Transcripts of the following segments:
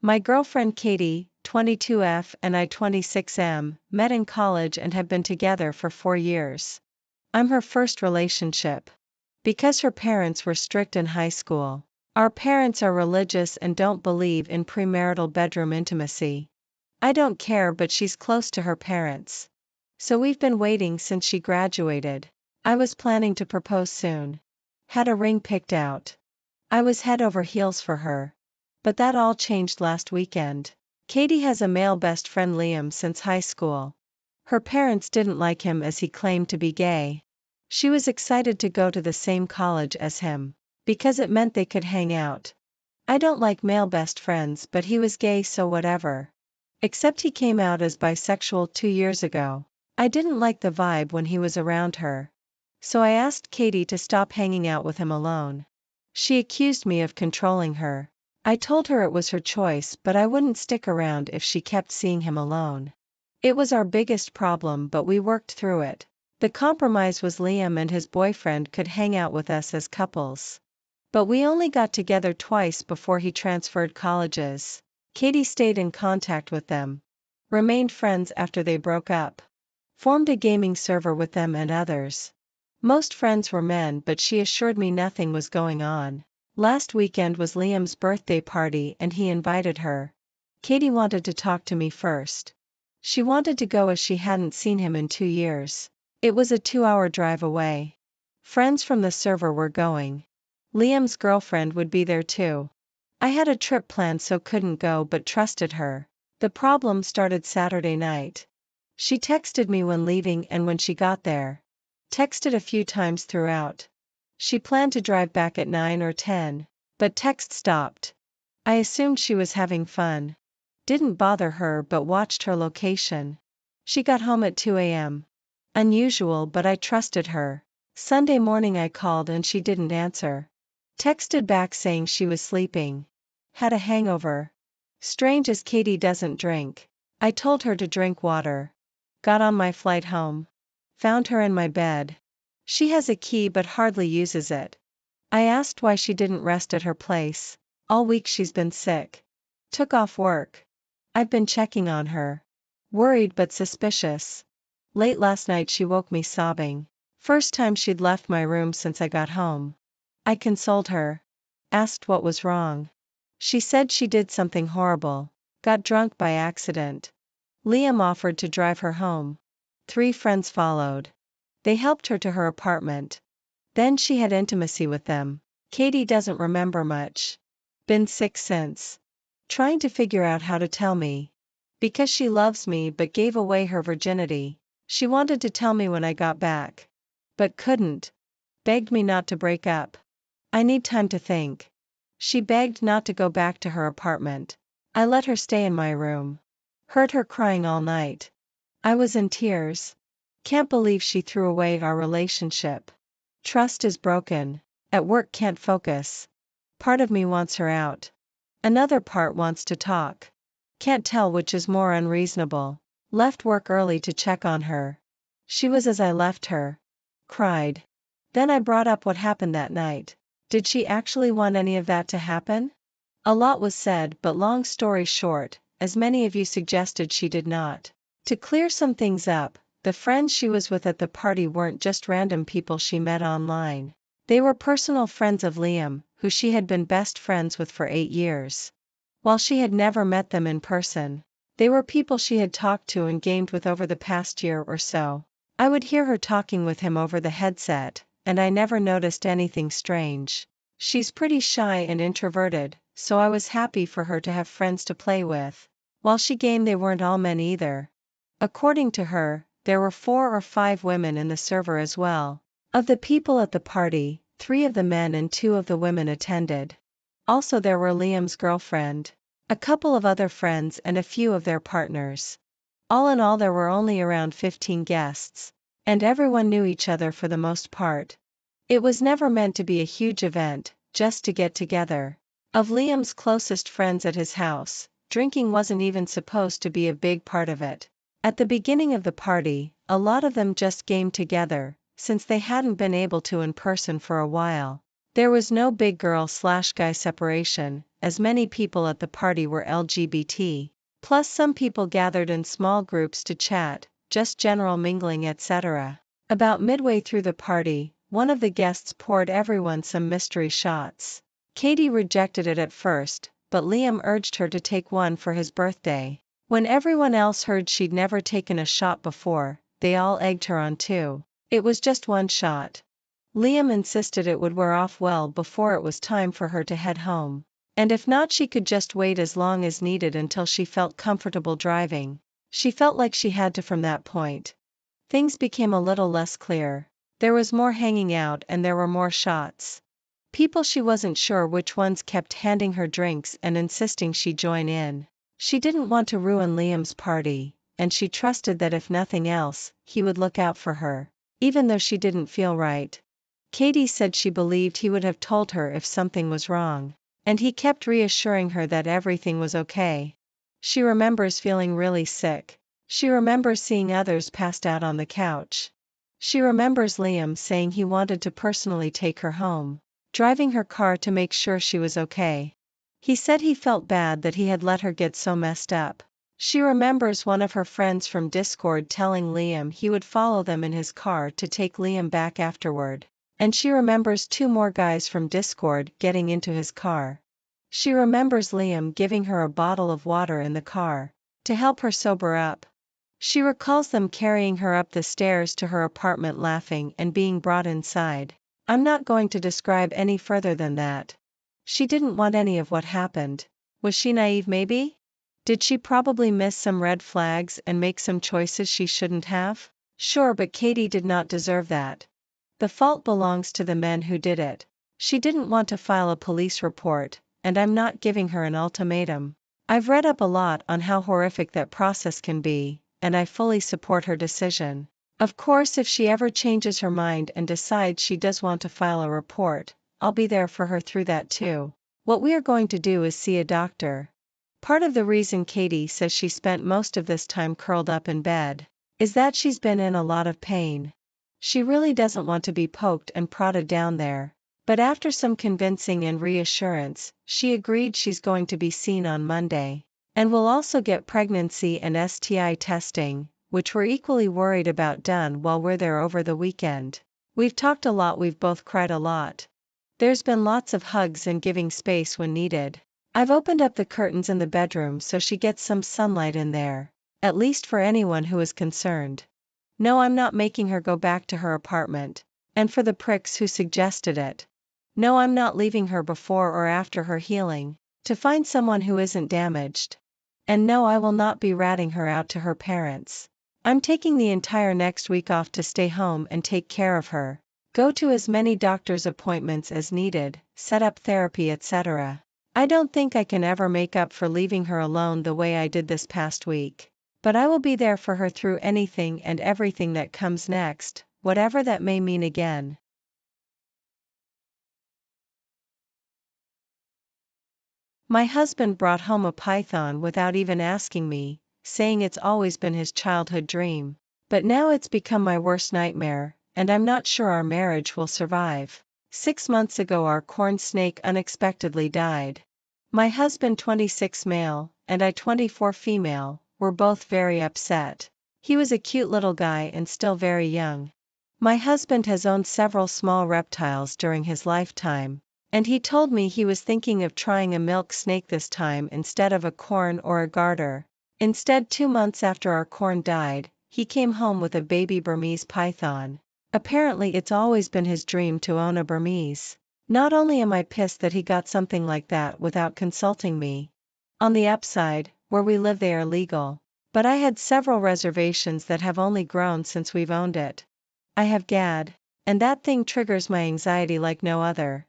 My girlfriend Katie, 22F, and I, 26M, met in college and have been together for 4 years. I'm her first relationship. Because her parents were strict in high school. Our parents are religious and don't believe in premarital bedroom intimacy. I don't care, but she's close to her parents. So we've been waiting since she graduated. I was planning to propose soon. Had a ring picked out. I was head over heels for her. But that all changed last weekend. Katie has a male best friend, Liam, since high school. Her parents didn't like him as he claimed to be gay. She was excited to go to the same college as him, because it meant they could hang out. I don't like male best friends, but he was gay, so whatever. Except he came out as bisexual 2 years ago. I didn't like the vibe when he was around her. So I asked Katie to stop hanging out with him alone. She accused me of controlling her. I told her it was her choice, but I wouldn't stick around if she kept seeing him alone. It was our biggest problem, but we worked through it. The compromise was Liam and his boyfriend could hang out with us as couples. But we only got together twice before he transferred colleges. Katie stayed in contact with them. Remained friends after they broke up. Formed a gaming server with them and others. Most friends were men, but she assured me nothing was going on. Last weekend was Liam's birthday party and he invited her. Katie wanted to talk to me first. She wanted to go as she hadn't seen him in 2 years. It was a 2-hour drive away. Friends from the server were going. Liam's girlfriend would be there too. I had a trip planned so couldn't go, but trusted her. The problem started Saturday night. She texted me when leaving and when she got there. Texted a few times throughout. She planned to drive back at 9 or 10, but text stopped. I assumed she was having fun. Didn't bother her but watched her location. She got home at 2 a.m. Unusual, but I trusted her. Sunday morning I called and she didn't answer. Texted back saying she was sleeping. Had a hangover. Strange as Katie doesn't drink. I told her to drink water. Got on my flight home. Found her in my bed. She has a key but hardly uses it. I asked why she didn't rest at her place. All week she's been sick. Took off work. I've been checking on her. Worried but suspicious. Late last night she woke me sobbing. First time she'd left my room since I got home. I consoled her. Asked what was wrong. She said she did something horrible. Got drunk by accident. Liam offered to drive her home. 3 friends followed. They helped her to her apartment. Then she had intimacy with them. Katie doesn't remember much. Been sick since. Trying to figure out how to tell me. Because she loves me but gave away her virginity. She wanted to tell me when I got back. But couldn't. Begged me not to break up. I need time to think. She begged not to go back to her apartment. I let her stay in my room. Heard her crying all night. I was in tears. Can't believe she threw away our relationship. Trust is broken. At work can't focus. Part of me wants her out. Another part wants to talk. Can't tell which is more unreasonable. Left work early to check on her. She was as I left her. Cried. Then I brought up what happened that night. Did she actually want any of that to happen? A lot was said, but long story short, as many of you suggested, she did not. To clear some things up, the friends she was with at the party weren't just random people she met online. They were personal friends of Liam, who she had been best friends with for 8 years. While she had never met them in person, they were people she had talked to and gamed with over the past year or so. I would hear her talking with him over the headset, and I never noticed anything strange. She's pretty shy and introverted, so I was happy for her to have friends to play with. While she gamed, they weren't all men either. According to her, there were 4 or 5 women in the server as well. Of the people at the party, 3 of the men and 2 of the women attended. Also there were Liam's girlfriend, a couple of other friends and a few of their partners. All in all there were only around 15 guests. And everyone knew each other for the most part. It was never meant to be a huge event, just to get together. Of Liam's closest friends at his house, drinking wasn't even supposed to be a big part of it. At the beginning of the party, a lot of them just gamed together, since they hadn't been able to in person for a while. There was no big girl/guy separation, as many people at the party were LGBT. Plus some people gathered in small groups to chat, just general mingling etc. About midway through the party, one of the guests poured everyone some mystery shots. Katie rejected it at first, but Liam urged her to take one for his birthday. When everyone else heard she'd never taken a shot before, they all egged her on too. It was just one shot. Liam insisted it would wear off well before it was time for her to head home. And if not, she could just wait as long as needed until she felt comfortable driving. She felt like she had to from that point. Things became a little less clear. There was more hanging out and there were more shots. People she wasn't sure which ones kept handing her drinks and insisting she join in. She didn't want to ruin Liam's party, and she trusted that if nothing else, he would look out for her, even though she didn't feel right. Katie said she believed he would have told her if something was wrong, and he kept reassuring her that everything was okay. She remembers feeling really sick. She remembers seeing others passed out on the couch. She remembers Liam saying he wanted to personally take her home, driving her car to make sure she was okay. He said he felt bad that he had let her get so messed up. She remembers one of her friends from Discord telling Liam he would follow them in his car to take Liam back afterward. And she remembers 2 more guys from Discord getting into his car. She remembers Liam giving her a bottle of water in the car, to help her sober up. She recalls them carrying her up the stairs to her apartment laughing and being brought inside. I'm not going to describe any further than that. She didn't want any of what happened. Was she naive maybe? Did she probably miss some red flags and make some choices she shouldn't have? Sure, but Katie did not deserve that. The fault belongs to the men who did it. She didn't want to file a police report, and I'm not giving her an ultimatum. I've read up a lot on how horrific that process can be, and I fully support her decision. Of course, if she ever changes her mind and decides she does want to file a report, I'll be there for her through that too. What we are going to do is see a doctor. Part of the reason Katie says she spent most of this time curled up in bed is that she's been in a lot of pain. She really doesn't want to be poked and prodded down there. But after some convincing and reassurance, she agreed she's going to be seen on Monday. And will also get pregnancy and STI testing, which we're equally worried about, done while we're there over the weekend. We've talked a lot, we've both cried a lot. There's been lots of hugs and giving space when needed. I've opened up the curtains in the bedroom so she gets some sunlight in there, at least for anyone who is concerned. No, I'm not making her go back to her apartment. And for the pricks who suggested it. No, I'm not leaving her before or after her healing, to find someone who isn't damaged. And no, I will not be ratting her out to her parents. I'm taking the entire next week off to stay home and take care of her, go to as many doctor's appointments as needed, set up therapy etc. I don't think I can ever make up for leaving her alone the way I did this past week. But I will be there for her through anything and everything that comes next, whatever that may mean again. My husband brought home a python without even asking me, saying it's always been his childhood dream. But now it's become my worst nightmare, and I'm not sure our marriage will survive. 6 months ago our corn snake unexpectedly died. My husband, 26 male, and I, 24 female, were both very upset. He was a cute little guy and still very young. My husband has owned several small reptiles during his lifetime, and he told me he was thinking of trying a milk snake this time instead of a corn or a garter. Instead, 2 months after our corn died, he came home with a baby Burmese python. Apparently it's always been his dream to own a Burmese. Not only am I pissed that he got something like that without consulting me. On the upside, where we live they are legal. But I had several reservations that have only grown since we've owned it. I have GAD. And that thing triggers my anxiety like no other.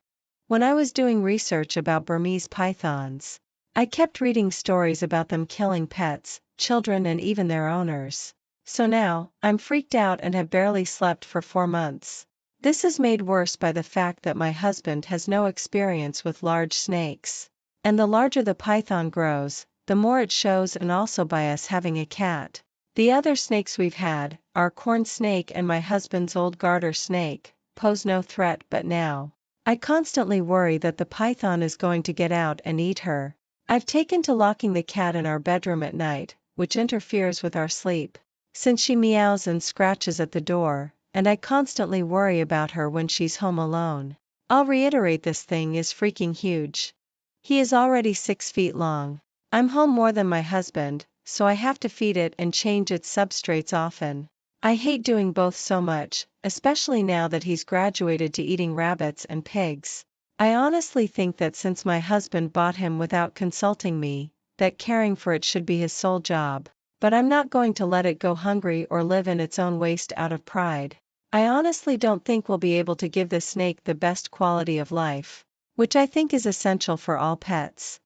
When I was doing research about Burmese pythons, I kept reading stories about them killing pets, children and even their owners. So now, I'm freaked out and have barely slept for 4 months. This is made worse by the fact that my husband has no experience with large snakes. And the larger the python grows, the more it shows, and also by us having a cat. The other snakes we've had, our corn snake and my husband's old garter snake, pose no threat, but now I constantly worry that the python is going to get out and eat her. I've taken to locking the cat in our bedroom at night, which interferes with our sleep, since she meows and scratches at the door, and I constantly worry about her when she's home alone. I'll reiterate, this thing is freaking huge. He is already 6 feet long. I'm home more than my husband, so I have to feed it and change its substrates often. I hate doing both so much, especially now that he's graduated to eating rabbits and pigs. I honestly think that since my husband bought him without consulting me, that caring for it should be his sole job. But I'm not going to let it go hungry or live in its own waste out of pride. I honestly don't think we'll be able to give this snake the best quality of life, which I think is essential for all pets.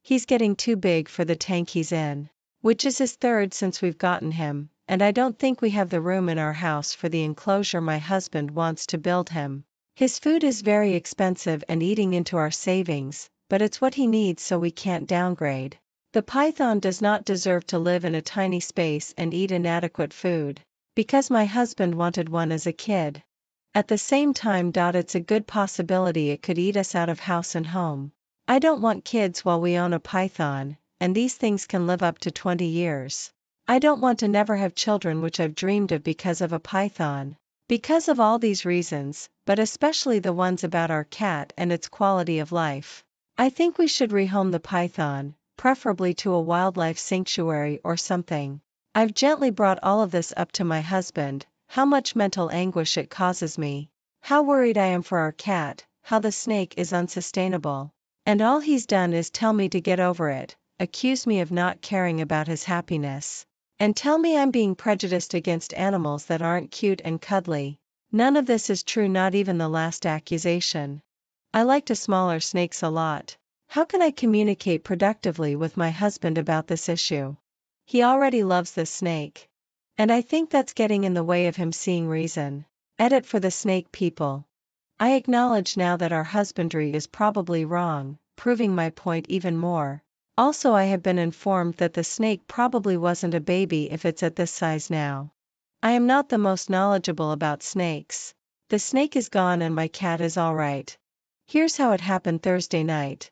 He's getting too big for the tank he's in, which is his third since we've gotten him, and I don't think we have the room in our house for the enclosure my husband wants to build him. His food is very expensive and eating into our savings, but it's what he needs, so we can't downgrade. The python does not deserve to live in a tiny space and eat inadequate food, because my husband wanted one as a kid. At the same time, it's a good possibility it could eat us out of house and home. I don't want kids while we own a python, and these things can live up to 20 years. I don't want to never have children, which I've dreamed of because of a python. Because of all these reasons, but especially the ones about our cat and its quality of life, I think we should rehome the python, preferably to a wildlife sanctuary or something. I've gently brought all of this up to my husband, how much mental anguish it causes me, how worried I am for our cat, how the snake is unsustainable. And all he's done is tell me to get over it, accuse me of not caring about his happiness, and tell me I'm being prejudiced against animals that aren't cute and cuddly. None of this is true, not even the last accusation. I liked smaller snakes a lot. How can I communicate productively with my husband about this issue? He already loves this snake. And I think that's getting in the way of him seeing reason. Edit for the snake people. I acknowledge now that our husbandry is probably wrong, proving my point even more. Also, I have been informed that the snake probably wasn't a baby if it's at this size now. I am not the most knowledgeable about snakes. The snake is gone and my cat is alright. Here's how it happened Thursday night.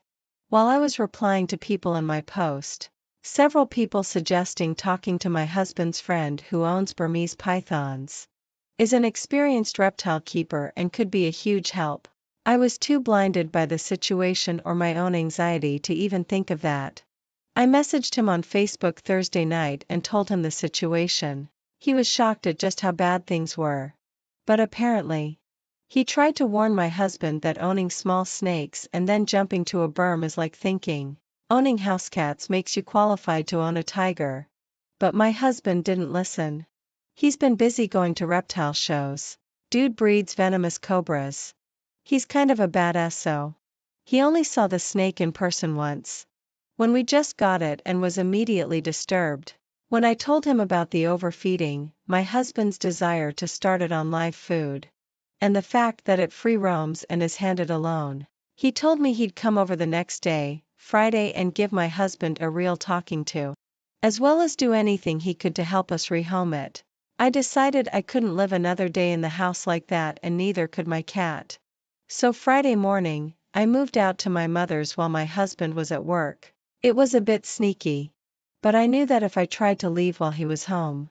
While I was replying to people in my post, several people suggesting talking to my husband's friend who owns Burmese pythons, is an experienced reptile keeper and could be a huge help. I was too blinded by the situation or my own anxiety to even think of that. I messaged him on Facebook Thursday night and told him the situation. He was shocked at just how bad things were. But apparently, he tried to warn my husband that owning small snakes and then jumping to a berm is like thinking owning house cats makes you qualified to own a tiger. But my husband didn't listen. He's been busy going to reptile shows. Dude breeds venomous cobras. He's kind of a badass, so he only saw the snake in person once, when we just got it, and was immediately disturbed. When I told him about the overfeeding, my husband's desire to start it on live food, and the fact that it free roams and is handed alone, he told me he'd come over the next day, Friday, and give my husband a real talking to, as well as do anything he could to help us rehome it. I decided I couldn't live another day in the house like that, and neither could my cat. So Friday morning, I moved out to my mother's while my husband was at work. It was a bit sneaky, but I knew that if I tried to leave while he was home,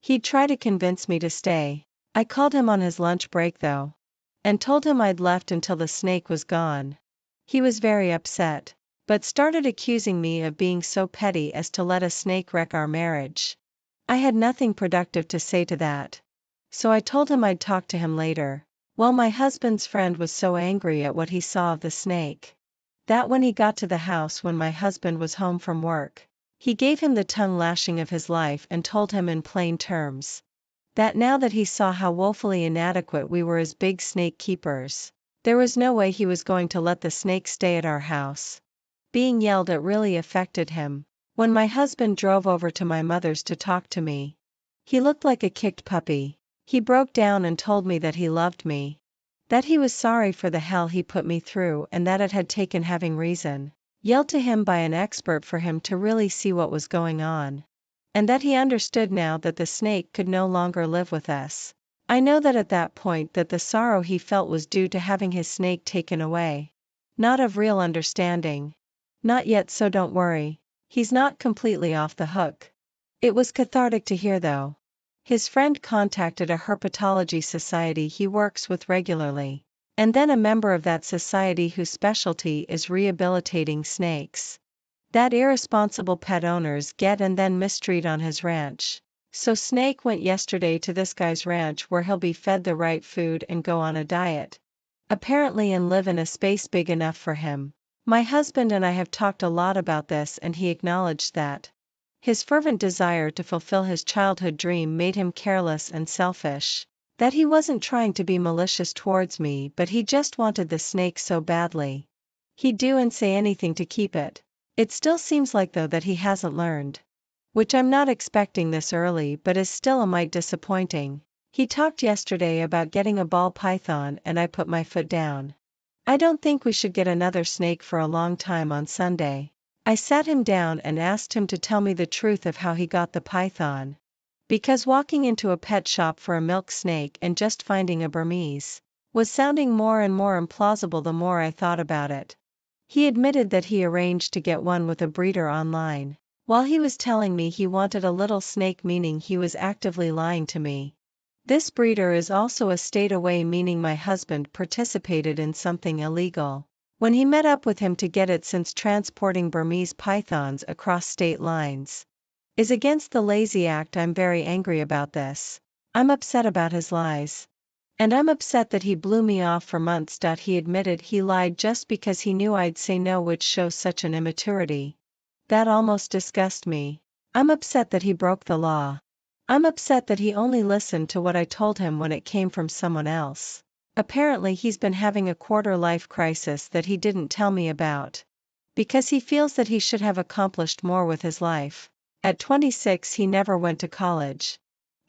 he'd try to convince me to stay. I called him on his lunch break though, and told him I'd left until the snake was gone. He was very upset, but started accusing me of being so petty as to let a snake wreck our marriage. I had nothing productive to say to that, so I told him I'd talk to him later. Well, my husband's friend was so angry at what he saw of the snake, that when he got to the house when my husband was home from work, he gave him the tongue lashing of his life and told him in plain terms that now that he saw how woefully inadequate we were as big snake keepers, there was no way he was going to let the snake stay at our house. Being yelled at really affected him. When my husband drove over to my mother's to talk to me, he looked like a kicked puppy. He broke down and told me that he loved me, that he was sorry for the hell he put me through, and that it had taken having reason yelled to him by an expert for him to really see what was going on, and that he understood now that the snake could no longer live with us. I know that at that point that the sorrow he felt was due to having his snake taken away. Not of real understanding. Not yet, so don't worry. He's not completely off the hook. It was cathartic to hear though. His friend contacted a herpetology society he works with regularly. And then a member of that society whose specialty is rehabilitating snakes that irresponsible pet owners get and then mistreat on his ranch. So Snake went yesterday to this guy's ranch where he'll be fed the right food and go on a diet. Apparently, and live in a space big enough for him. My husband and I have talked a lot about this, and he acknowledged that his fervent desire to fulfill his childhood dream made him careless and selfish. That he wasn't trying to be malicious towards me, but he just wanted the snake so badly. He'd do and say anything to keep it. It still seems like though that he hasn't learned. Which I'm not expecting this early, but is still a mite disappointing. He talked yesterday about getting a ball python and I put my foot down. I don't think we should get another snake for a long time on Sunday. I sat him down and asked him to tell me the truth of how he got the python. Because walking into a pet shop for a milk snake and just finding a Burmese was sounding more and more implausible the more I thought about it. He admitted that he arranged to get one with a breeder online. While he was telling me he wanted a little snake, meaning he was actively lying to me. This breeder is also a state away, meaning my husband participated in something illegal when he met up with him to get it, since transporting Burmese pythons across state lines is against the Lazy Act. I'm very angry about this. I'm upset about his lies. And I'm upset that he blew me off for months. He admitted he lied just because he knew I'd say no, which shows such an immaturity. That almost disgusts me. I'm upset that he broke the law. I'm upset that he only listened to what I told him when it came from someone else. Apparently he's been having a quarter-life crisis that he didn't tell me about. Because he feels that he should have accomplished more with his life. At 26 he never went to college.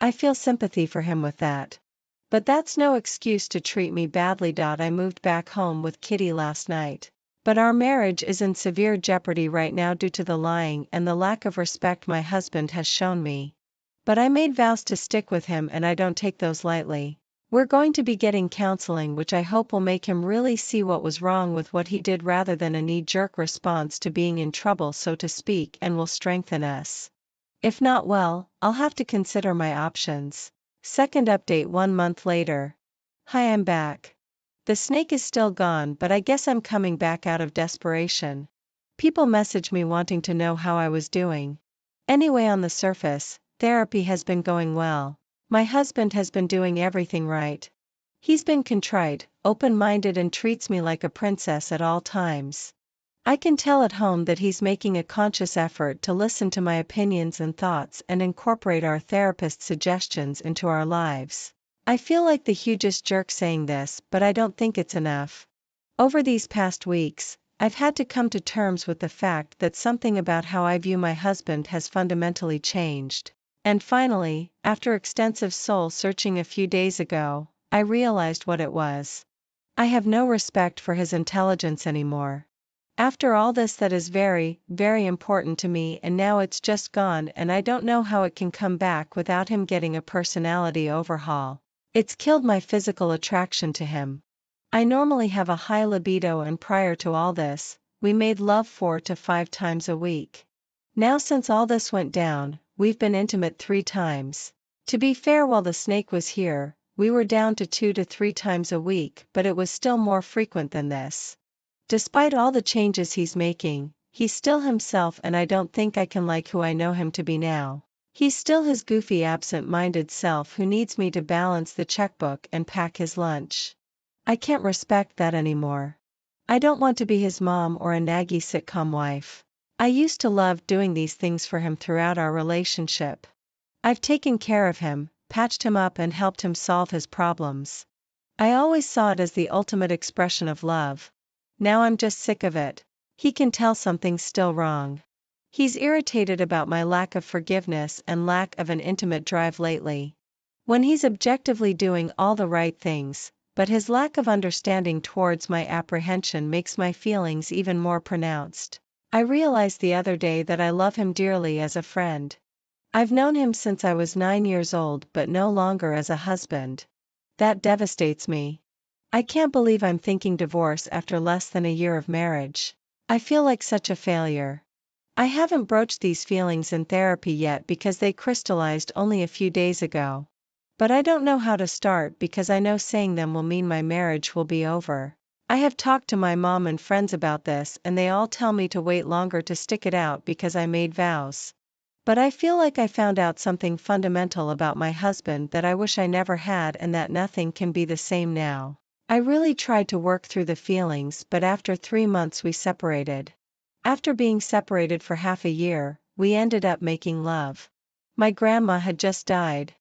I feel sympathy for him with that. But that's no excuse to treat me badly. I moved back home with Kitty last night. But our marriage is in severe jeopardy right now due to the lying and the lack of respect my husband has shown me. But I made vows to stick with him and I don't take those lightly. We're going to be getting counseling, which I hope will make him really see what was wrong with what he did rather than a knee-jerk response to being in trouble, so to speak, and will strengthen us. If not, well, I'll have to consider my options. Second update 1 month later. Hi, I'm back. The snake is still gone, but I guess I'm coming back out of desperation. People message me wanting to know how I was doing. Anyway, on the surface, therapy has been going well. My husband has been doing everything right. He's been contrite, open-minded, and treats me like a princess at all times. I can tell at home that he's making a conscious effort to listen to my opinions and thoughts and incorporate our therapist's suggestions into our lives. I feel like the hugest jerk saying this, but I don't think it's enough. Over these past weeks, I've had to come to terms with the fact that something about how I view my husband has fundamentally changed. And finally, after extensive soul searching a few days ago, I realized what it was. I have no respect for his intelligence anymore. After all this, that is very, very important to me, and now it's just gone, and I don't know how it can come back without him getting a personality overhaul. It's killed my physical attraction to him. I normally have a high libido, and prior to all this, we made love 4 to 5 times a week. Now since all this went down, we've been intimate 3 times. To be fair, while the snake was here, we were down to 2 to 3 times a week, but it was still more frequent than this. Despite all the changes he's making, he's still himself, and I don't think I can like who I know him to be now. He's still his goofy, absent-minded self who needs me to balance the checkbook and pack his lunch. I can't respect that anymore. I don't want to be his mom or a naggy sitcom wife. I used to love doing these things for him throughout our relationship. I've taken care of him, patched him up, and helped him solve his problems. I always saw it as the ultimate expression of love. Now I'm just sick of it. He can tell something's still wrong. He's irritated about my lack of forgiveness and lack of an intimate drive lately. When he's objectively doing all the right things, but his lack of understanding towards my apprehension makes my feelings even more pronounced. I realized the other day that I love him dearly as a friend. I've known him since I was 9 years old, but no longer as a husband. That devastates me. I can't believe I'm thinking divorce after less than a year of marriage. I feel like such a failure. I haven't broached these feelings in therapy yet because they crystallized only a few days ago. But I don't know how to start because I know saying them will mean my marriage will be over. I have talked to my mom and friends about this and they all tell me to wait longer to stick it out because I made vows. But I feel like I found out something fundamental about my husband that I wish I never had, and that nothing can be the same now. I really tried to work through the feelings, but after 3 months we separated. After being separated for half a year, we ended up making love. My grandma had just died.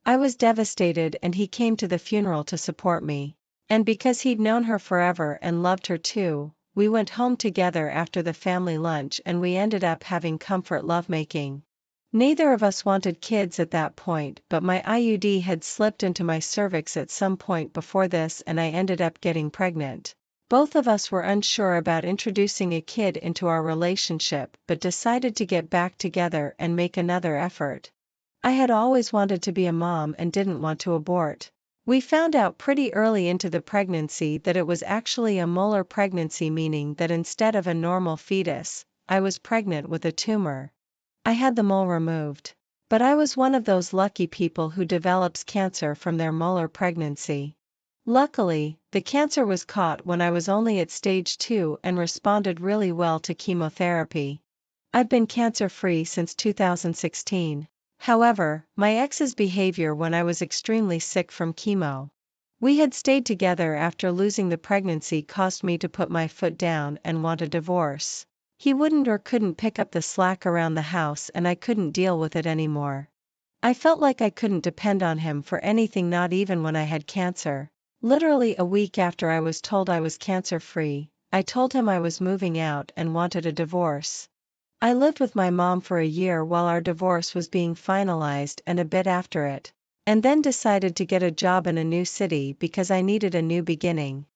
I was devastated and he came to the funeral to support me. And because he'd known her forever and loved her too, we went home together after the family lunch and we ended up having comfort lovemaking. Neither of us wanted kids at that point, but my IUD had slipped into my cervix at some point before this and I ended up getting pregnant. Both of us were unsure about introducing a kid into our relationship but decided to get back together and make another effort. I had always wanted to be a mom and didn't want to abort. We found out pretty early into the pregnancy that it was actually a molar pregnancy, meaning that instead of a normal fetus, I was pregnant with a tumor. I had the mole removed. But I was one of those lucky people who develops cancer from their molar pregnancy. Luckily, the cancer was caught when I was only at stage 2 and responded really well to chemotherapy. I've been cancer-free since 2016. However, my ex's behavior when I was extremely sick from chemo. We had stayed together after losing the pregnancy caused me to put my foot down and want a divorce. He wouldn't or couldn't pick up the slack around the house and I couldn't deal with it anymore. I felt like I couldn't depend on him for anything, not even when I had cancer. Literally a week after I was told I was cancer-free, I told him I was moving out and wanted a divorce. I lived with my mom for a year while our divorce was being finalized and a bit after it, and then decided to get a job in a new city because I needed a new beginning.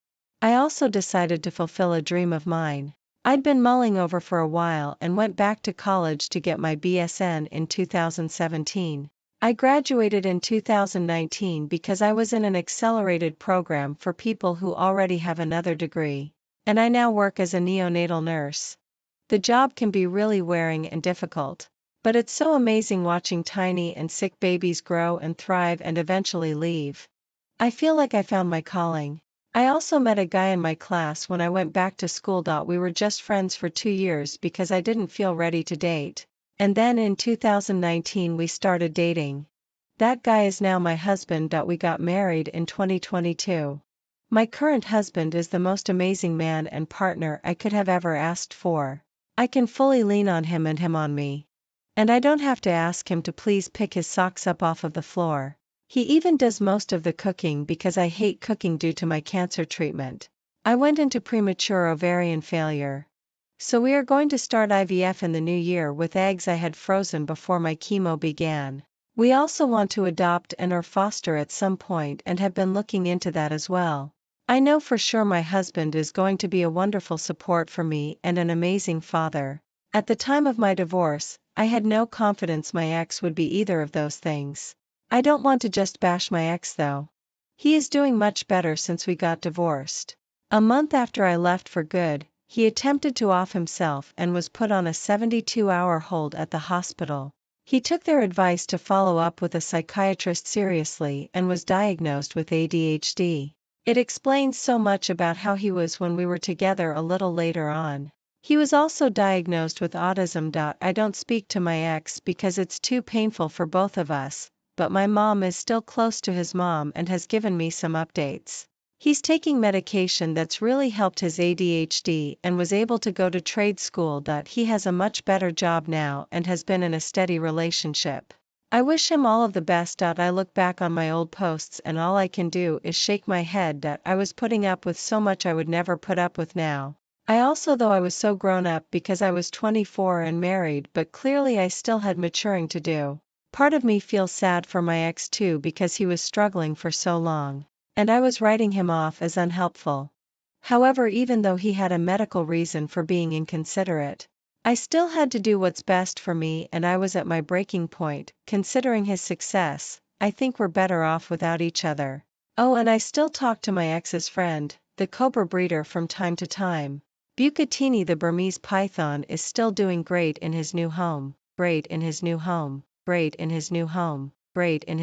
I also decided to fulfill a dream of mine. I'd been mulling over for a while and went back to college to get my BSN in 2017. I graduated in 2019 because I was in an accelerated program for people who already have another degree, and I now work as a neonatal nurse. The job can be really wearing and difficult, but it's so amazing watching tiny and sick babies grow and thrive and eventually leave. I feel like I found my calling. I also met a guy in my class when I went back to school. We were just friends for 2 years because I didn't feel ready to date. And then in 2019 we started dating. That guy is now my husband. We got married in 2022. My current husband is the most amazing man and partner I could have ever asked for. I can fully lean on him and him on me. And I don't have to ask him to please pick his socks up off of the floor. He even does most of the cooking because I hate cooking due to my cancer treatment. I went into premature ovarian failure. So we are going to start IVF in the new year with eggs I had frozen before my chemo began. We also want to adopt and or foster at some point and have been looking into that as well. I know for sure my husband is going to be a wonderful support for me and an amazing father. At the time of my divorce, I had no confidence my ex would be either of those things. I don't want to just bash my ex though. He is doing much better since we got divorced. A month after I left for good, he attempted to off himself and was put on a 72-hour hold at the hospital. He took their advice to follow up with a psychiatrist seriously and was diagnosed with ADHD. It explains so much about how he was when we were together a little later on. He was also diagnosed with autism. I don't speak to my ex because it's too painful for both of us, but my mom is still close to his mom and has given me some updates. He's taking medication that's really helped his ADHD and was able to go to trade school. He has a much better job now and has been in a steady relationship. I wish him all of the best. I look back on my old posts and all I can do is shake my head. I was putting up with so much I would never put up with now. I also though I was so grown up because I was 24 and married, but clearly I still had maturing to do. Part of me feels sad for my ex too because he was struggling for so long, and I was writing him off as unhelpful. However, even though he had a medical reason for being inconsiderate, I still had to do what's best for me and I was at my breaking point. Considering his success, I think we're better off without each other. Oh, and I still talk to my ex's friend, the cobra breeder, from time to time. Bucatini the Burmese python is still doing great in his new home, great in his new home, great in his new home, great in